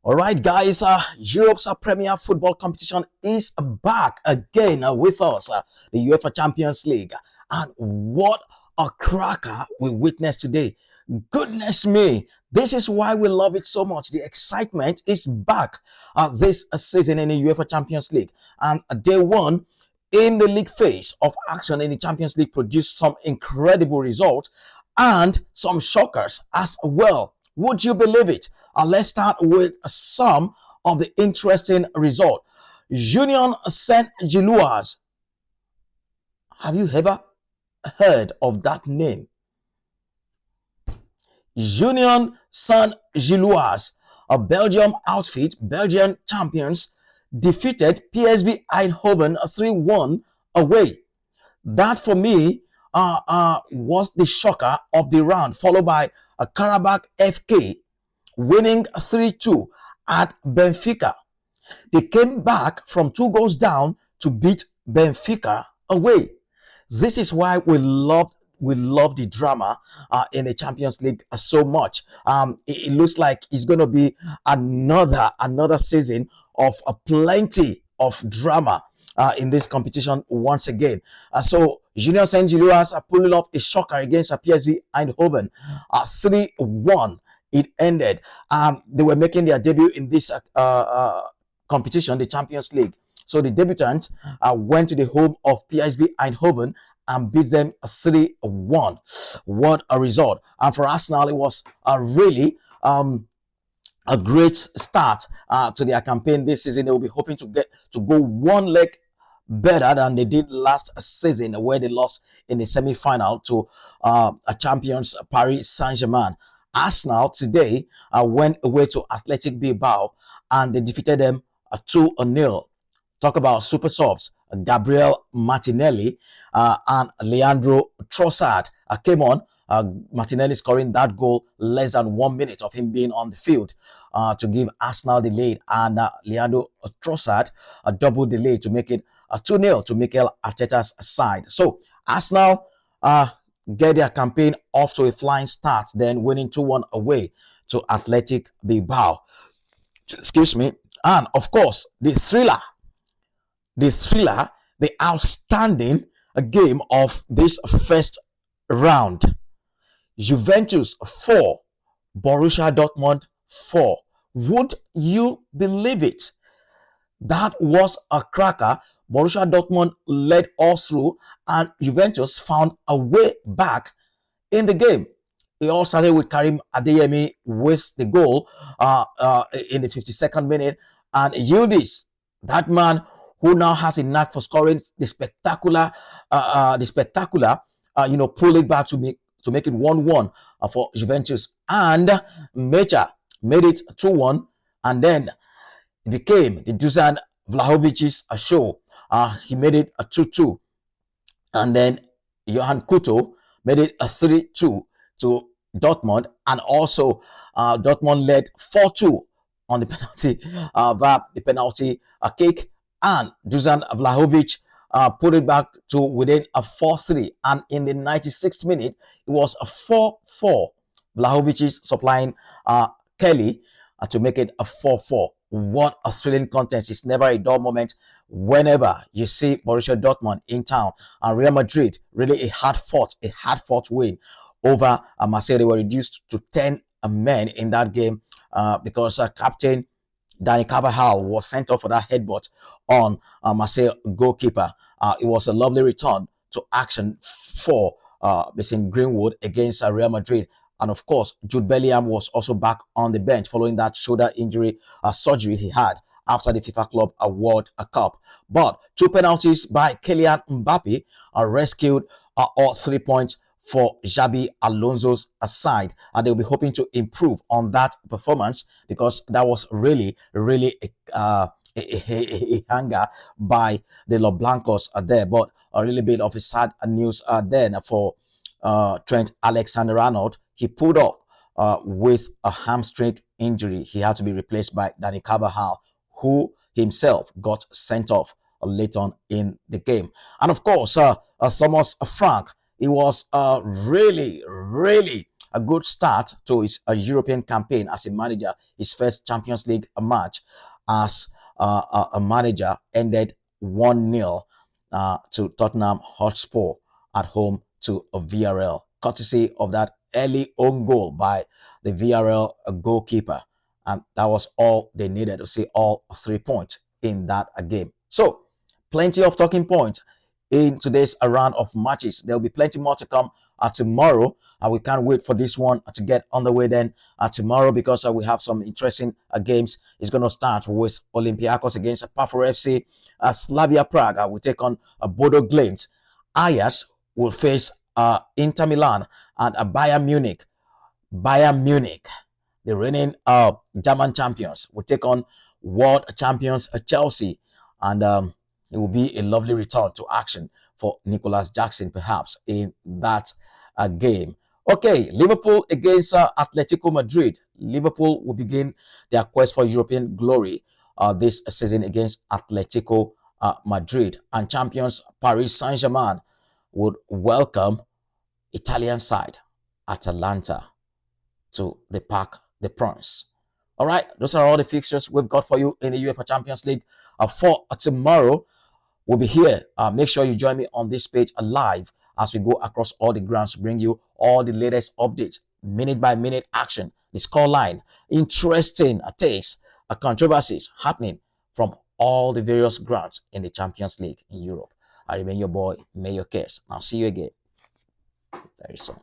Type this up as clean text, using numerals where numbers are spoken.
All right, guys. Europe's premier football competition is back again with us, the UEFA Champions League. And what a cracker we witnessed today. Goodness me. This is why we love it so much. The excitement is back this season in the UEFA Champions League. And day one in the league phase of action in the Champions League produced some incredible results and some shockers as well. Would you believe it? Let's start with some of the interesting results. Union Saint-Gilloise. Have you ever heard of that name? Union Saint-Gilloise, a Belgium outfit, Belgian champions, defeated PSV Eindhoven 3-1 away. That for me was the shocker of the round, followed by Qarabag FK winning 3-2 at Benfica. They came back from 2 goals down to beat Benfica away. This is why we love the drama in the Champions League so much. It looks like it's going to be another season of plenty of drama in this competition once again. So Union Saint-Gilloise are pulling off a shocker against PSV Eindhoven, 3-1. It ended. They were making their debut in this competition, the Champions League. So the debutants went to the home of PSV Eindhoven and beat them 3-1. What a result. And for Arsenal, it was really a great start to their campaign this season. They will be hoping to go one leg better than they did last season, where they lost in the semi-final to a champions Paris Saint-Germain. Arsenal today went away to Athletic Bilbao and they defeated them 2-0. Talk about super subs. Gabriel Martinelli and Leandro Trossard came on. Martinelli scoring that goal less than 1 minute of him being on the field to give Arsenal the lead, and Leandro Trossard a double delay to make it 2-0 to Mikel Arteta's side. So Arsenal get their campaign off to a flying start, then winning 2-1 away to Athletic Bilbao. Excuse me. And of course, the thriller, the outstanding game of this first round. Juventus 4, Borussia Dortmund 4. Would you believe it? That was a cracker. Borussia Dortmund led all through and Juventus found a way back in the game. It all started with Karim Adeyemi with the goal in the 52nd minute, and Yildiz, that man who now has a knack for scoring the spectacular, pull it back to make it 1-1 for Juventus, and Mecha made it 2-1, and then it became the Dusan Vlahovic's show. He made it a 2-2, and then Johan Kuto made it a 3-2 to Dortmund, and also Dortmund led 4-2 on the penalty via the penalty kick, and Dusan Vlahovic put it back to within a 4-3, and in the 96th minute it was a 4-4. Vlahovic is supplying Kelly to make it a 4-4. What a thrilling contest. It's never a dull moment whenever you see Borussia Dortmund in town. And Real Madrid, really a hard fought win over Marseille. They were reduced to 10 men in that game because Captain Dani Carvajal was sent off for that headbutt on Marseille goalkeeper. It was a lovely return to action for Mason Greenwood against Real Madrid. And of course, Jude Bellingham was also back on the bench following that shoulder injury surgery he had after the FIFA Club World Cup. But 2 penalties by Kylian Mbappe rescued all 3 points for Xabi Alonso's side. And they'll be hoping to improve on that performance because that was really a hanger by the Los Blancos there. But a really bit of a sad news then for Trent Alexander-Arnold. He pulled off with a hamstring injury. He had to be replaced by Dani Carvajal, who himself got sent off late on in the game. And of course, Thomas Frank, he was really a good start to his European campaign as a manager. His first Champions League match as a manager ended 1-0 to Tottenham Hotspur at home to Villarreal, courtesy of that early own goal by the Villarreal goalkeeper. And that was all they needed to see all 3 points in that game. So, plenty of talking points in today's round of matches. There'll be plenty more to come tomorrow. We can't wait for this one to get underway then tomorrow, because we have some interesting games. It's going to start with Olympiacos against Pafor FC. Slavia Prague will take on Bodo Glimt. Ajax will face Inter Milan, and Bayern Munich. Bayern Munich, the reigning German champions, will take on world champions Chelsea. And it will be a lovely return to action for Nicolas Jackson, perhaps, in that game. Okay, Liverpool against Atletico Madrid. Liverpool will begin their quest for European glory this season against Atletico Madrid. And champions Paris Saint-Germain would welcome Italian side Atalanta to the Parc des Princes. All right, those are all the fixtures we've got for you in the UEFA Champions League for tomorrow. We'll be here. Make sure you join me on this page live as we go across all the grounds to bring you all the latest updates, minute by minute action, the scoreline, interesting takes, controversies happening from all the various grounds in the Champions League in Europe. I remain your boy, Mayor Kess. I'll see you again very soon.